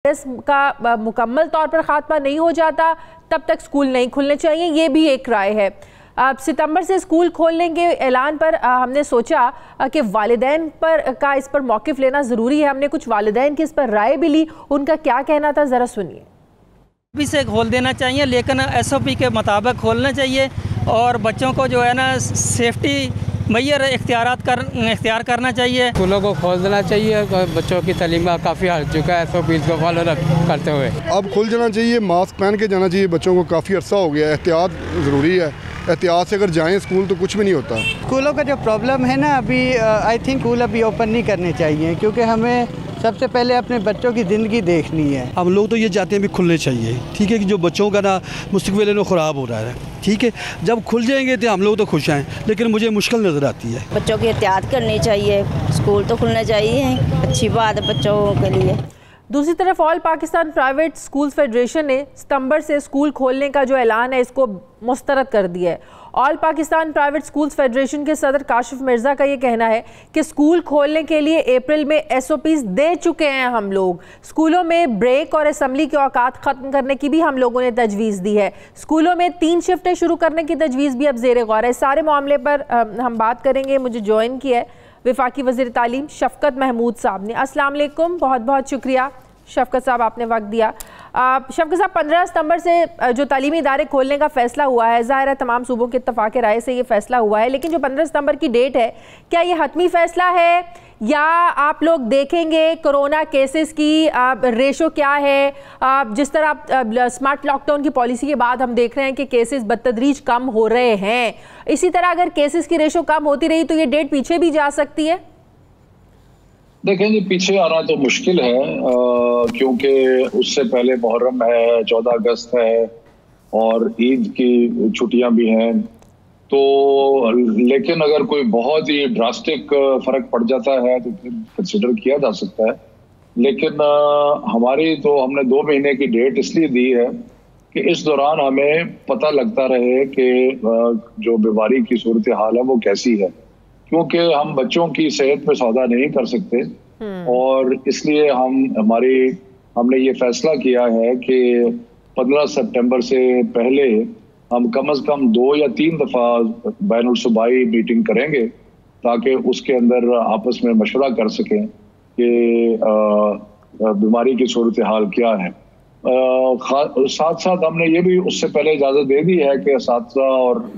का मुकम्मल तौर पर खात्मा नहीं हो जाता तब तक स्कूल नहीं खुलने चाहिए, ये भी एक राय है। सितंबर से स्कूल खोलने के ऐलान पर हमने सोचा कि वालिदैन पर का इस पर मौक़िफ़ लेना ज़रूरी है। हमने कुछ वालिदैन की इस पर राय भी ली, उनका क्या कहना था ज़रा सुनिए। भी से खोल देना चाहिए, लेकिन SOP के मुताबिक खोलना चाहिए और बच्चों को जो है ना सेफ्टी मैयर इख्तियार करना चाहिए। स्कूलों को खोल देना चाहिए, बच्चों की तालीम काफ़ी हट चुका है SOP को फॉलो करते हुए। अब खुल जाना चाहिए, मास्क पहन के जाना चाहिए, बच्चों को काफ़ी अरसा हो गया है, एहतियात ज़रूरी है। एहतियात से अगर जाएं स्कूल तो कुछ भी नहीं होता। स्कूलों का जो प्रॉब्लम है ना अभी आई थिंक स्कूल अभी ओपन नहीं करने चाहिए, क्योंकि हमें सबसे पहले अपने बच्चों की ज़िंदगी देखनी है। हम लोग तो ये चाहते हैं भी खुलने चाहिए, ठीक है, कि जो बच्चों का ना मुस्तकबिल है ख़राब हो रहा है, ठीक है। जब खुल जाएंगे तो हम लोग तो खुश हैं, लेकिन मुझे मुश्किल नज़र आती है। बच्चों की एहतियात करनी चाहिए, स्कूल तो खुलना चाहिए, अच्छी बात है बच्चों के लिए। दूसरी तरफ all Pakistan private schools federation ने सितंबर से स्कूल खोलने का जो ऐलान है इसको मुस्तरद कर दिया है। All Pakistan private schools federation के सदर काशिफ मिर्ज़ा का ये कहना है कि स्कूल खोलने के लिए अप्रैल में SOPs दे चुके हैं हम लोग। स्कूलों में ब्रेक और असम्बली के औकात ख़त्म करने की भी हम लोगों ने तजवीज़ दी है। स्कूलों में 3 शिफ्टें शुरू करने की तजवीज़ भी अब ज़ेर गौर है। सारे मामले पर हम बात करेंगे। मुझे ज्वाइन किया है वफाकी वज़ीर तालीम शफ़क़त महमूद साहब ने। अस्सलाम वालेकुम, बहुत बहुत शुक्रिया शफ़क़त साहब, आपने वक्त दिया। शफ़क़त साहब, 15 सितंबर से जो तालीमी इदारे खोलने का फ़ैसला हुआ है, ज़ाहिर है तमाम सूबों के इत्तफ़ाक़ राय से ये फ़ैसला हुआ है, लेकिन जो 15 सितंबर की डेट है, क्या ये हतमी फ़ैसला है या आप लोग देखेंगे कोरोना केसेस की रेशो क्या है? जिस तरह आप स्मार्ट लॉकडाउन की पॉलिसी के बाद हम देख रहे हैं कि केसेस बतदरीज कम हो रहे हैं, इसी तरह अगर केसेस की रेशो कम होती रही तो ये डेट पीछे भी जा सकती है? देखें जी, पीछे आना तो मुश्किल है क्योंकि उससे पहले मुहर्रम है, 14 अगस्त है और ईद की छुट्टियां भी हैं। तो लेकिन अगर कोई बहुत ही ड्रास्टिक फर्क पड़ जाता है तो फिर कंसिडर किया जा सकता है। लेकिन हमने 2 महीने की डेट इसलिए दी है कि इस दौरान हमें पता लगता रहे कि जो बीमारी की सूरत हाल है वो कैसी है, क्योंकि हम बच्चों की सेहत पे सौदा नहीं कर सकते और इसलिए हमने ये फैसला किया है कि 15 सितंबर से पहले हम कम से कम 2 या 3 दफ़ा बैनुल सूबाई मीटिंग करेंगे ताकि उसके अंदर आपस में मशवरा कर सकें कि बीमारी की सूरत हाल क्या है। साथ साथ हमने ये भी उससे पहले इजाज़त दे दी है कि असातिज़ा और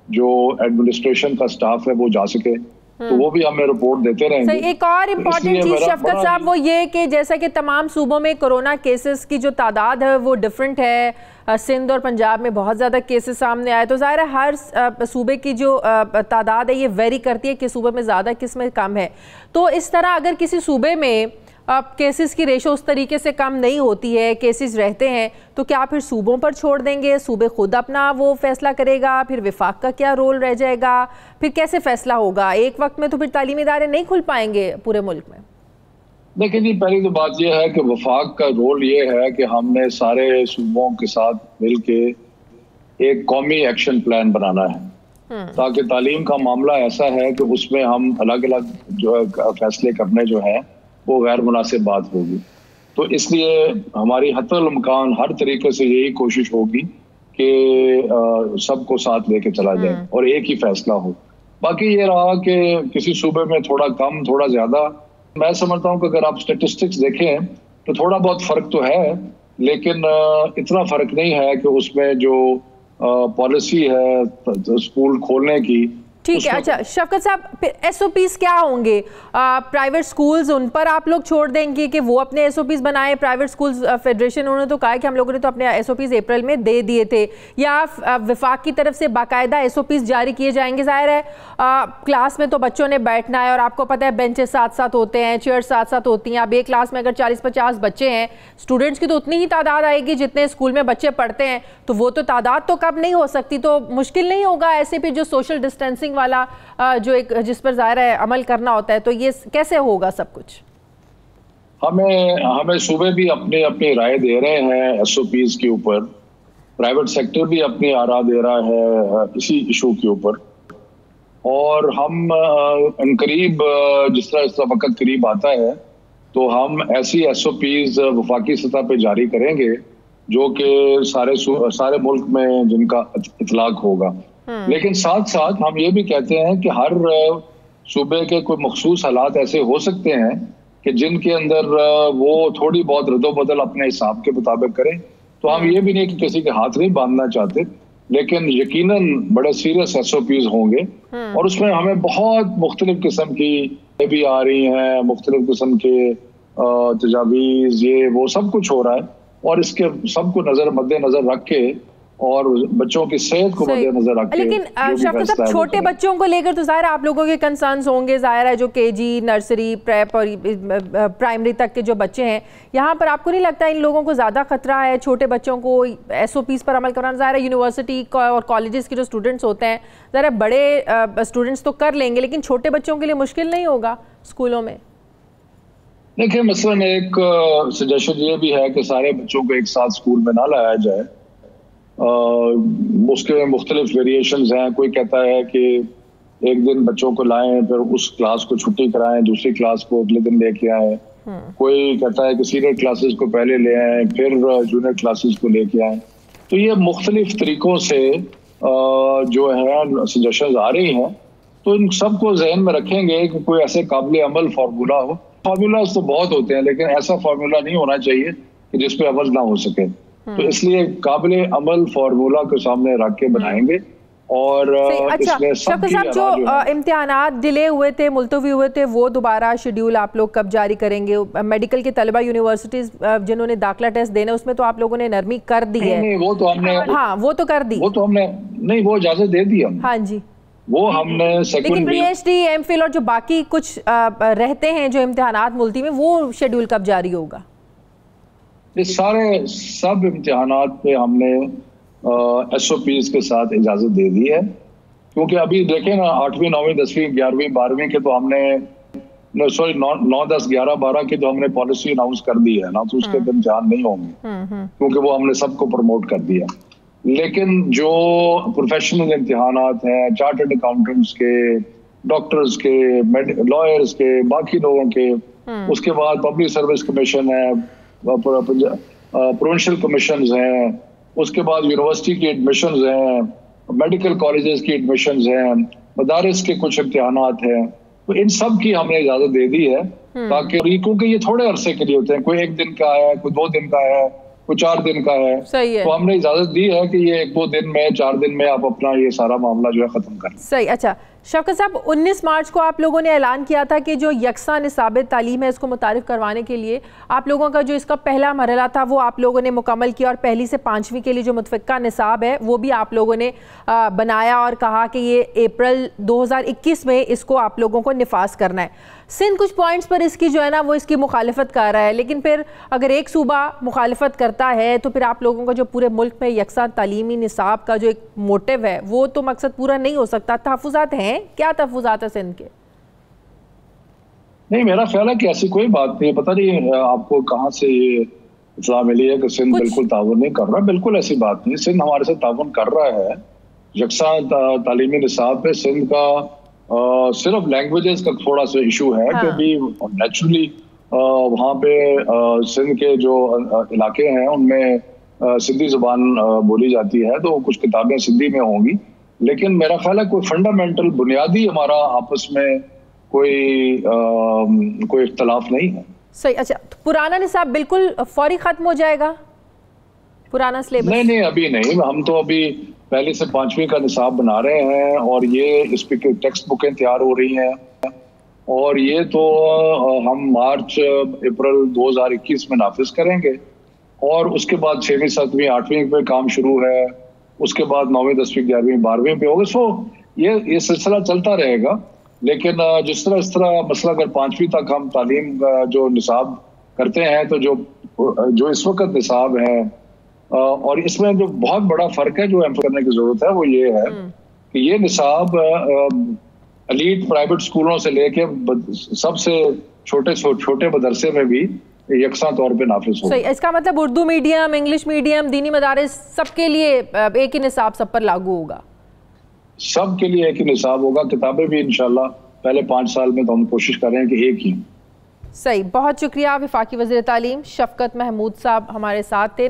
जो एडमिनिस्ट्रेशन का स्टाफ है वो जा सके, तो वो भी हमें रिपोर्ट देते रहेंगे। एक और इम्पॉर्टेंट चीज शफ़क़त साहब वो ये कि जैसा कि तमाम सूबों में कोरोना केसेस की जो तादाद है वो डिफरेंट है, सिंध और पंजाब में बहुत ज़्यादा केसेस सामने आए, तो ज़ाहिर है हर सूबे की जो तादाद है ये वेरी करती है कि सूबे में ज़्यादा किस में कम है। तो इस तरह अगर किसी सूबे में केसेस की रेशो उस तरीके से कम नहीं होती है, केसेस रहते हैं, तो क्या फिर सूबों पर छोड़ देंगे, सूबे खुद अपना वो फैसला करेगा, फिर विफाक का क्या रोल रह जाएगा, फिर कैसे फैसला होगा? एक वक्त में तो फिर तालीमी इदारे नहीं खुल पाएंगे पूरे मुल्क में। देखिए जी, पहली तो बात यह है कि वफाक का रोल ये है कि हमने सारे सूबों के साथ मिलके एक कौमी एक्शन प्लान बनाना है ताकि तालीम का मामला ऐसा है कि उसमें हम अलग अलग जो है फैसले करने जो है वो गैर मुनासिब बात होगी। तो इसलिए हमारी हत्तल इम्कान हर तरीके से यही कोशिश होगी कि सबको साथ लेके चला जाए और एक ही फैसला हो। बाकी ये रहा कि किसी सूबे में थोड़ा कम थोड़ा ज्यादा, मैं समझता हूँ कि अगर आप स्टेटिस्टिक्स देखें तो थोड़ा बहुत फर्क तो है, लेकिन इतना फर्क नहीं है कि उसमें जो पॉलिसी है स्कूल खोलने की। ठीक है, अच्छा शफ़क़त साहब, फिर SOPs क्या होंगे? प्राइवेट स्कूल्स उन पर आप लोग छोड़ देंगे कि वो अपने SOPs बनाएं? प्राइवेट स्कूल्स फेडरेशन उन्होंने तो कहा कि हम लोगों ने तो अपने SOPs अप्रैल में दे दिए थे, या विफाक की तरफ से बाकायदा SOPs जारी किए जाएंगे? ज़ाहिर है क्लास में तो बच्चों ने बैठना है और आपको पता है बेंचेस साथ साथ होते हैं, चेयर साथ साथ होती हैं। अब एक क्लास में अगर 40-50 बच्चे हैं, स्टूडेंट्स की तो उतनी ही तादाद आएगी जितने स्कूल में बच्चे पढ़ते हैं, तो वो तो तादाद तो कम नहीं हो सकती। तो मुश्किल नहीं होगा ऐसे भी जो सोशल डिस्टेंसिंग वाला जो एक जिस पर ज़ाहिर है अमल करना होता है, तो ये कैसे होगा सब कुछ? हमें सूबे भी अपनी अपनी राय दे रहे हैं SOPs के ऊपर, प्राइवेट सेक्टर भी अपनी आरा दे रहा है इसी इशू के ऊपर, और हम करीब जिस तरह वक्त करीब आता है तो हम ऐसी SOPs वफाकी सतह पे जारी करेंगे जो कि सारे मुल्क में जिनका इतलाक होगा। लेकिन साथ साथ हम ये भी कहते हैं कि हर सूबे के कोई मखसूस हालात ऐसे हो सकते हैं कि जिनके अंदर वो थोड़ी बहुत रद्दोबदल अपने हिसाब के मुताबिक करें। तो हम ये भी नहीं कि किसी के हाथ नहीं बांधना चाहते, लेकिन यकीनन बड़े सीरियस SOPs होंगे और उसमें हमें बहुत मुख्तलिफ किस्म की भी आ रही हैं, मुख्तलिफ किस्म के तजावीज़, ये वो सब कुछ हो रहा है और इसके सबको मद्देनजर रख के और बच्चों की सेहत को मद्देनजर रख के। लेकिन शाफिर साहब, छोटे बच्चों को लेकर तो ज़ाहिर आप लोगों के कंसर्न्स होंगे, ज़ाहिर है जो KG, नर्सरी, प्रेप और प्राइमरी तक के जो बच्चे हैं, यहाँ पर आपको नहीं लगता इन लोगों को ज़्यादा खतरा है? छोटे बच्चों को SOPs पर अमल करना, ज़ाहिर है यूनिवर्सिटी और कॉलेजेस के जो स्टूडेंट्स होते हैं, ज़ाहिर है बड़े स्टूडेंट्स तो कर लेंगे, लेकिन छोटे बच्चों के लिए मुश्किल नहीं होगा स्कूलों में? देखिए, मसलन एक सजेशन ये भी है कि सारे बच्चों को एक साथ स्कूल में ना लाया जाए। उसके मुख्तलिफ वेरिएशंस हैं। कोई कहता है कि एक दिन बच्चों को लाएं, फिर उस क्लास को छुट्टी कराएं, दूसरी क्लास को अगले दिन लेके आएं। कोई कहता है कि सीनियर क्लासेस को पहले ले आएं, फिर जूनियर क्लासेस को लेके आएं। तो ये मुख्तलिफ तरीकों से जो है सजेशंस आ रही हैं, तो इन सबको जहन में रखेंगे कि कोई ऐसे काबिल अमल फार्मूला हो। फार्मूलाज तो बहुत होते हैं, लेकिन ऐसा फार्मूला नहीं होना चाहिए कि जिसपे अमल ना हो सके। तो इसलिए काबिल अमल फार्मूला को सामने रख के बनाएंगे। और अच्छा शाफिर साहब, जो इम्तिहानात डिले हुए थे, मुलतवी हुए थे, वो दोबारा शेड्यूल आप लोग कब जारी करेंगे? मेडिकल के तलबा यूनिवर्सिटीज जिन्होंने दाखिला टेस्ट देना, उसमें तो आप लोगों ने नरमी कर दी है? नहीं, वो तो हमने, हाँ वो तो कर दी, वो तो हमने नहीं, वो इजाजत दे दी हमने। हाँ जी, वो हमने लेकिन PhD, MPhil और जो बाकी कुछ रहते हैं जो इम्तिहानात मुल्तवी में, वो शेड्यूल कब जारी होगा? ये सब इम्तिहानात पे हमने SOPs के साथ इजाजत दे दी है, क्योंकि अभी देखें ना 8वीं 9वीं 10वीं 11वीं 12वीं के तो हमने 9, 10, 11, 12 की तो हमने पॉलिसी अनाउंस कर दी है ना, तो उसके इम्तिहान नहीं होंगे क्योंकि वो हमने सबको प्रमोट कर दिया। लेकिन जो प्रोफेशनल इम्तिहानात हैं, चार्टर्ड अकाउंटेंट्स के, डॉक्टर्स के, लॉयर्स के, बाकी लोगों के, उसके बाद पब्लिक सर्विस कमीशन है, प्रोविंशियल कमीशंस हैं, उसके बाद यूनिवर्सिटी की एडमिशंस हैं, मेडिकल कॉलेजेस की एडमिशंस हैं, मदारिस के कुछ इम्तिहानात हैं। तो इन सब की हमने इजाजत दे दी है, ताकि क्योंकि ये थोड़े अरसे के लिए होते हैं, कोई 1 दिन का है, कोई 2 दिन का है, कोई 4 दिन का है। सही है। तो हमने इजाजत दी है कि ये 1-2 दिन में, 4 दिन में आप अपना ये सारा मामला जो है खत्म कर। सही। अच्छा शौकत साहब, 19 मार्च को आप लोगों ने ऐलान किया था कि जो यकसा निसाब तालीम है इसको मुतारिफ करवाने के लिए आप लोगों का जो इसका पहला मरहला था वो आप लोगों ने मुकम्मल किया और 1ली से 5वीं के लिए जो मुतफ़िका निसाब है वो भी आप लोगों ने बनाया और कहा कि ये अप्रैल 2021 में इसको आप लोगों को निफाज करना है। सिंध कुछ पॉइंट्स पर इसकी जो है ना वो इसकी मुखालिफत कर रहा है, लेकिन फिर अगर एक सूबा मुखालिफत करता है तो फिर आप लोगों का जो पूरे मुल्क में यकसा तालीमी निसाब का जो एक मोटिव है वो तो मकसद पूरा नहीं हो सकता। तहफ़्फ़ुज़ात हैं, क्या तहफ़्फ़ुज़ात है सिंध के? नहीं, मेरा ख्याल है कि ऐसी कोई बात नहीं। पता नहीं आपको कहाँ से ये इत्तला मिली है कि सिंध बिल्कुल ताउन नहीं कर रहा। बिल्कुल ऐसी बात नहीं, सिंध हमारे साथ ताउन कर रहा है। यकसा तालीमी निसाब पे सिंध का सिर्फ लैंग्वेजेस का थोड़ा सा इशू है, क्योंकि नेचुरली वहाँ पे सिंध के जो इलाके हैं उनमें सिंधी जुबान बोली जाती है, तो कुछ किताबें सिंधी में होंगी। लेकिन मेरा ख्याल है कोई फंडामेंटल बुनियादी हमारा आपस में कोई इख्तलाफ नहीं है। सही। अच्छा, तो पुराना निसाब बिल्कुल फौरी खत्म हो जाएगा, पुराना सिलेबस? नहीं, अभी नहीं। हम तो अभी 1ली से 5वीं का निसाब बना रहे हैं और ये इस पे टेक्स्ट बुकें तैयार हो रही हैं और ये तो हम मार्च अप्रैल 2021 में नाफिज करेंगे और उसके बाद 6वीं 7वीं 8वीं पे काम शुरू है, उसके बाद 9वीं 10वीं 11वीं 12वीं पे होगा। सो ये सिलसिला चलता रहेगा। लेकिन इस तरह मसला अगर 5वीं तक हम तालीम जो निसाब करते हैं तो जो इस वक्त निसाब है और इसमें जो बहुत बड़ा फर्क है जो एम्फर करने की जरूरत है वो ये है कि ये निसाब एलीट प्राइवेट स्कूलों से लेके सबसे छोटे मदरसे में भी यकसा तौर पे नाफिज हो। सही। इसका मतलब उर्दू मीडियम, इंग्लिश मीडियम, दीनी मदारिस सबके लिए एक ही निसाब सब पर लागू होगा? सब के लिए एक ही निसाब होगा। किताबें भी इंशाल्लाह पहले 5 साल में तो हम कोशिश कर रहे हैं कि एक ही। सही, बहुत शुक्रिया। वफाकी वज़ीर तालीम शफकत महमूद साहब हमारे साथ थे।